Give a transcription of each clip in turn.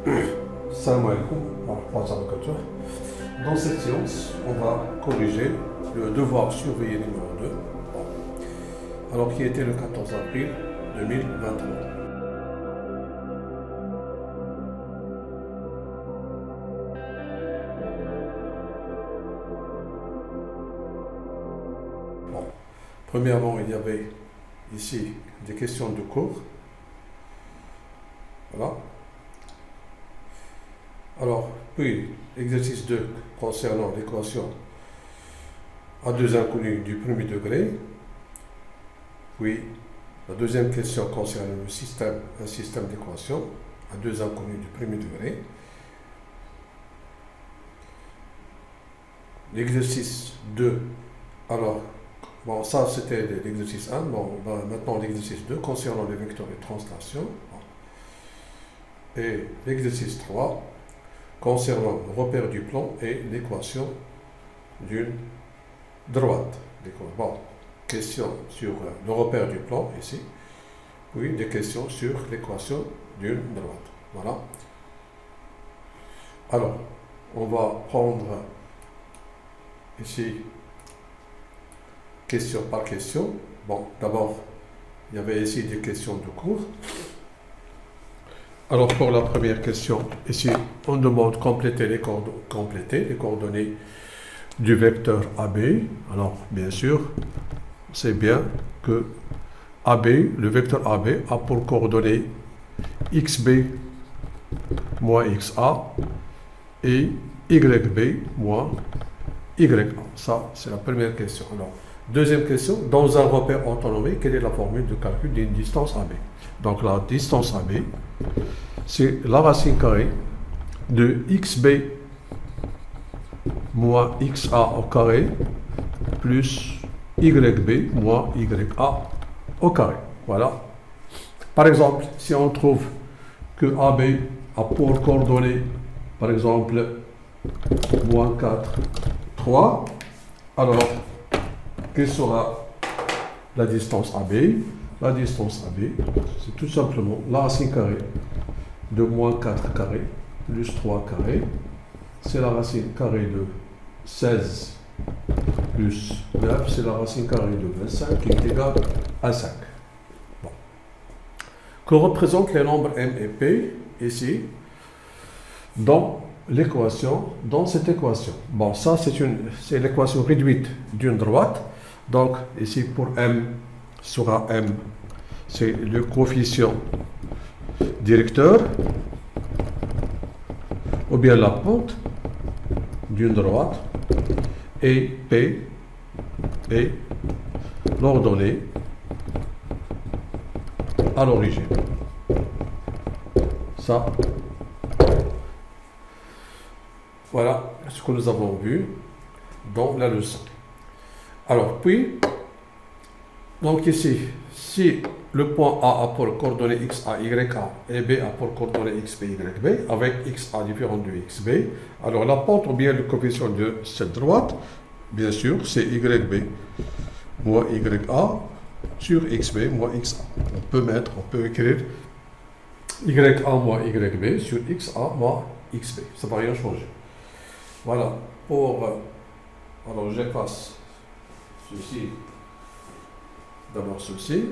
Salam alaikum wa rahmatullahi wa barakatuh. Dans cette séance, on va corriger le devoir surveillé numéro 2, alors qui était le 14 avril 2023. Bon. Premièrement, il y avait ici des questions de cours. Voilà. Alors, puis, exercice 2 concernant l'équation à deux inconnus du premier degré. Puis, la deuxième question concerne un système d'équations à deux inconnus du premier degré. L'exercice 2, alors, bon, ça c'était l'exercice 1, bon, maintenant l'exercice 2 concernant les vecteurs de translation. Et l'exercice 3 concernant le repère du plan et l'équation d'une droite. Bon, question sur le repère du plan ici, puis des questions sur l'équation d'une droite. Voilà. Alors, on va prendre ici question par question. Bon, d'abord, il y avait ici des questions de cours. Alors, pour la première question, ici, on demande compléter les coordonnées du vecteur AB. Alors, bien sûr, c'est bien que AB, le vecteur AB, a pour coordonnées XB moins XA et YB moins YA. Ça, c'est la première question. Alors, deuxième question, dans un repère orthonormé, quelle est la formule de calcul d'une distance AB? Donc, la distance AB, c'est la racine carrée de XB moins XA au carré plus YB moins YA au carré. Voilà. Par exemple, si on trouve que AB a pour coordonnées, par exemple, moins 4, 3, alors, quelle sera la distance AB? La distance AB, c'est tout simplement la racine carrée de moins 4 carré plus 3 carré. C'est la racine carrée de 16 plus 9, c'est la racine carrée de 25 qui est égale à 5. Bon. Que représentent les nombres M et P ici dans l'équation, dans cette équation? Bon, ça c'est l'équation réduite d'une droite. Donc ici pour M sera M, c'est le coefficient directeur ou bien la pente d'une droite, et P est l'ordonnée à l'origine. Ça, voilà ce que nous avons vu dans la leçon. Alors puis, donc ici, si le point A a pour coordonnées XA, YA et B a pour coordonnées XB, YB, avec XA différent de XB, alors la pente ou bien le coefficient de cette droite, bien sûr, c'est YB moins YA sur XB moins XA. On peut écrire YA moins YB sur XA moins XB. Ça ne va rien changer. Voilà. Alors j'efface ceci. D'abord ceci.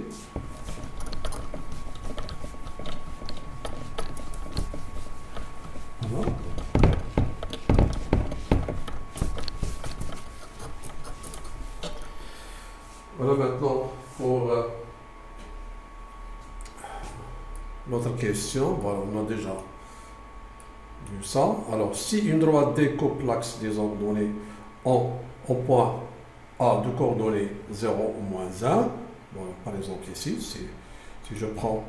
Voilà. Voilà maintenant pour notre question. Voilà, on a déjà vu ça. Alors, si une droite découpe l'axe des ordonnées au point A de coordonnées 0 ou moins 1, voilà, par exemple ici, si je prends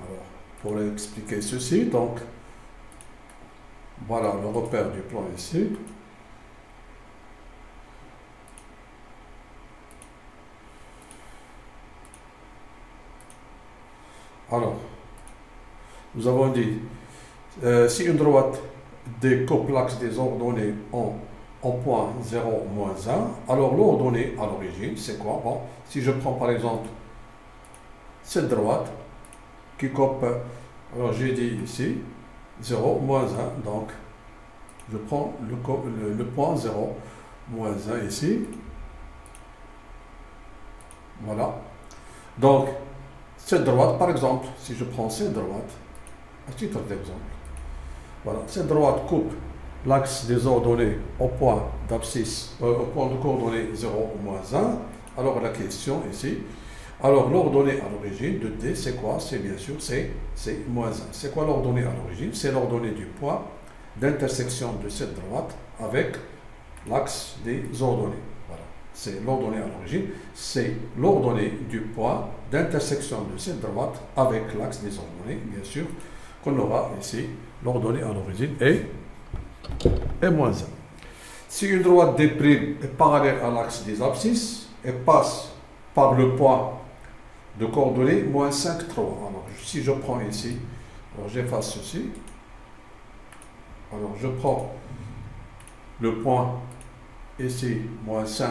alors, pour expliquer ceci, donc voilà le repère du plan ici. Alors, nous avons dit, si une droite découpe l'axe des ordonnées en au point 0, moins 1. Alors l'ordonnée à l'origine, c'est quoi? Bon, si je prends par exemple cette droite qui coupe, alors j'ai dit ici 0, moins 1, donc je prends le point 0, moins 1 ici. Voilà. Donc, cette droite, par exemple, si je prends cette droite, à titre d'exemple, voilà, cette droite coupe l'axe des ordonnées au point d'abscisse, au point de coordonnées 0 ou moins 1. Alors la question ici, alors l'ordonnée à l'origine de D, c'est quoi? C'est bien sûr, c'est moins 1. C'est quoi l'ordonnée à l'origine? C'est l'ordonnée du point d'intersection de cette droite avec l'axe des ordonnées. Voilà, c'est l'ordonnée à l'origine, c'est l'ordonnée du point d'intersection de cette droite avec l'axe des ordonnées, bien sûr, qu'on aura ici. L'ordonnée à l'origine est moins 1. Si une droite D' est parallèle à l'axe des abscisses et passe par le point de coordonnées moins 5, 3. Alors, si je prends ici, alors j'efface ceci. Alors, je prends le point ici, moins 5,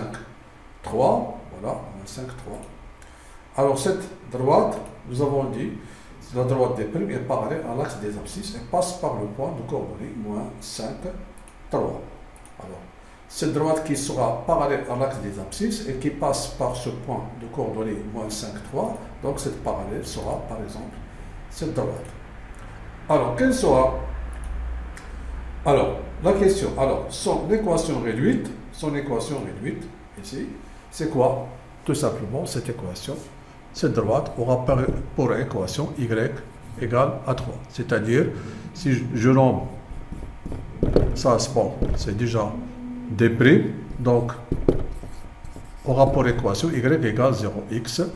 3. Voilà, moins 5, 3. Alors, cette droite, nous avons dit, la droite D' est parallèle à l'axe des abscisses et passe par le point de coordonnées moins 5, 3. Alors, cette droite qui sera parallèle à l'axe des abscisses et qui passe par ce point de coordonnées moins 5, 3, donc cette parallèle sera par exemple cette droite. Alors, quelle sera la question? Alors, son équation réduite ici, c'est quoi? Tout simplement, cette équation, cette droite aura pour équation y égale à 3. C'est-à-dire, si je nomme ça, c'est déjà D', donc aura pour équation y égale 0x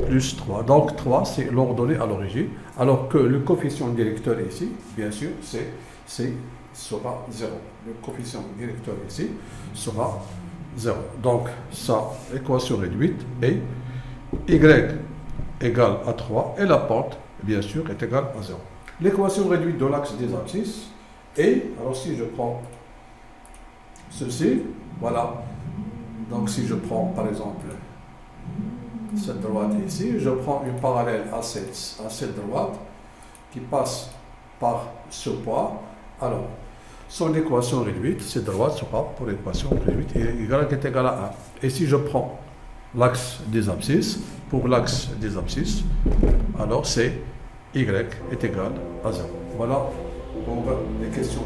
plus 3. Donc 3, c'est l'ordonnée à l'origine, alors que le coefficient directeur ici, bien sûr, sera 0. Le coefficient directeur ici sera 0. Donc sa équation réduite est y égale à 3 et la pente, bien sûr, est égale à 0. L'équation réduite de l'axe des abscisses est, alors si je prends ceci, voilà, donc si je prends par exemple cette droite ici, je prends une parallèle à cette droite qui passe par ce point, alors son équation réduite, cette droite sera pour équation réduite y est égal à 1. Et si je prends l'axe des abscisses, pour l'axe des abscisses, alors c'est y est égal à 0. Voilà pour les questions.